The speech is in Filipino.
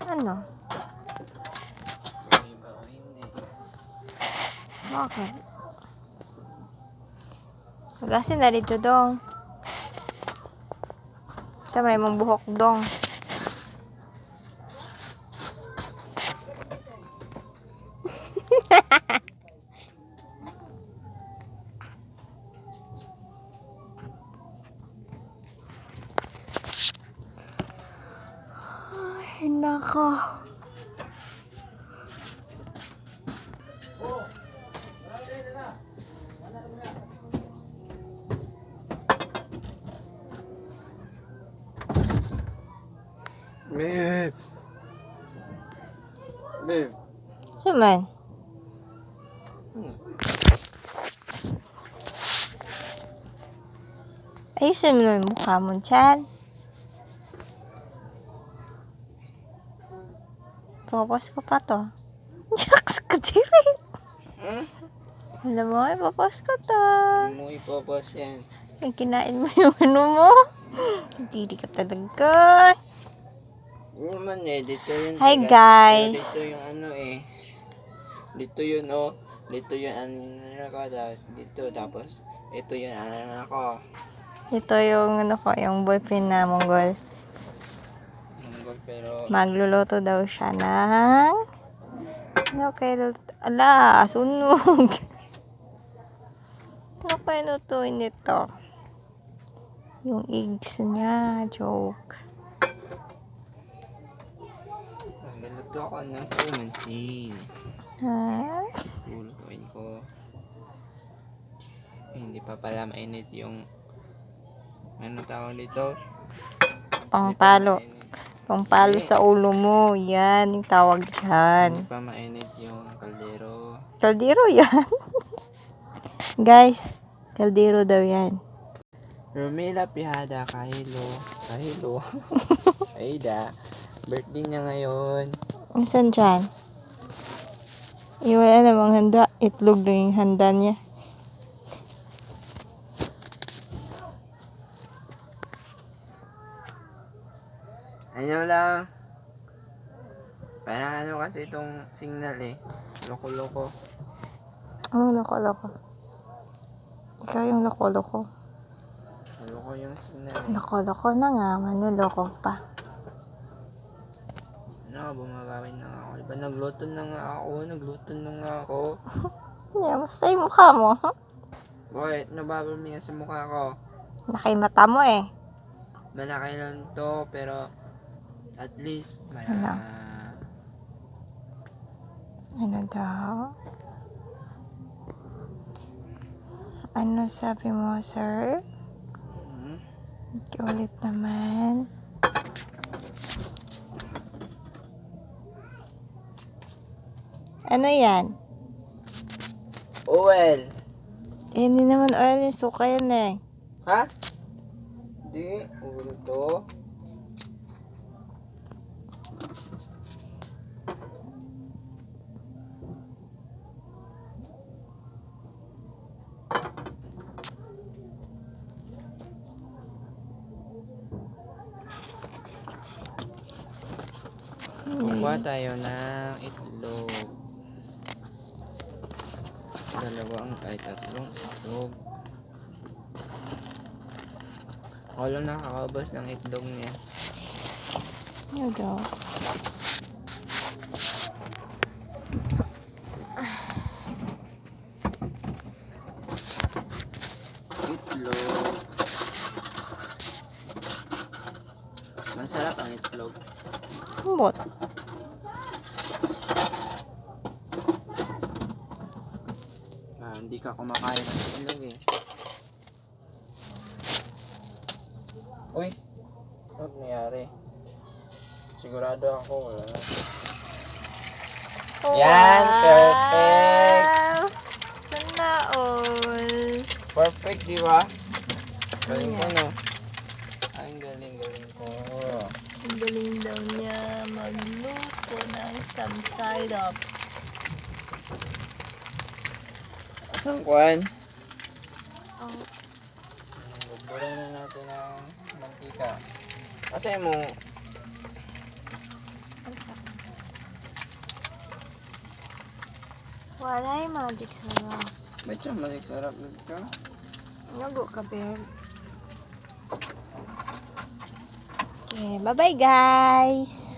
Ano? Pwede ba o hindi? Bakit? Magasin na dito dong. Sa may mong buhok dong. Ay, nako. Babe! Babe! Suman. Ayusin mo na yung mukha mo, Chan. Popos ko pa to. Jaks ka tirit. Alam mo, popos ko to. Hindi mo ipopos yan. Yung kinain mo yung ano mo. Hindi ka talaga. Hindi naman eh. Dito yun. Hi, guys. Dito yung ano eh. Dito yun oh. Dito yung ano ko. Dito tapos. Ito yung ano ko. Ito yung ano ko, yung boyfriend na Mongol. Manggol pero. Magluluto daw siya ng... Ano kayo luto? Ala, sunog. Ano kayo lutuin nito? Yung eggs niya. Joke. Nagluluto ako ng calamansi. Ha? Lulutuin ko. Hindi pa pala mainit yung ano tawag dito? Pangpalo. Pangpalo sa ulo mo. Yan, yung tawag dyan. Hindi pa mainit yung kaldero. Kaldero yan. Guys, kaldero daw yan. Romila Pihada Kahilo. Kahilo. Aida. Birthday niya ngayon. Saan dyan? Iwala namang handa. Itlog na yung handa niya. Ano lang. Parang ano kasi itong signal eh. Loko-loko. Oh, loko-loko. Ikaw yung loko-loko. Loko yung signal eh. Loko-loko na nga. Manuloko pa. Ano, bumabawi na nga ako. Diba nagluto na nga ako. Nagluto na nga ako. Yeah, basta yung mukha mo. Boy, nababami nga sa mukha ko. Nakay mata mo eh. Malaki lang to, pero at least Ano? Ano daw? Ano sabi mo, sir? Ulit naman. Ano yan? Oil. Eh, hindi naman oil yung suka yan eh. Ha? Di, ulo to. Kuha tayo ng itlog. Tatlong itlog. Ako lang nakakabas ng itlog niya. Ano daw? Itlog. Masarap ang itlog. Kumot. Hindi ka kumakain ng itlog eh. Uy! Ano nangyari? Sigurado ako wala. Yan! Perfect! Sana all. Perfect, di ba? Galing ko, no? Ay, galing ko. Ang galing daw niya magluto ng some side up. Isang kwan. Ang Buburay na natin ang mantika. Kasi mo, ang sarap. Wala yung magic sarap. Ba't siya malik sarap dito? Nago ka, babe. Okay, bye-bye, guys.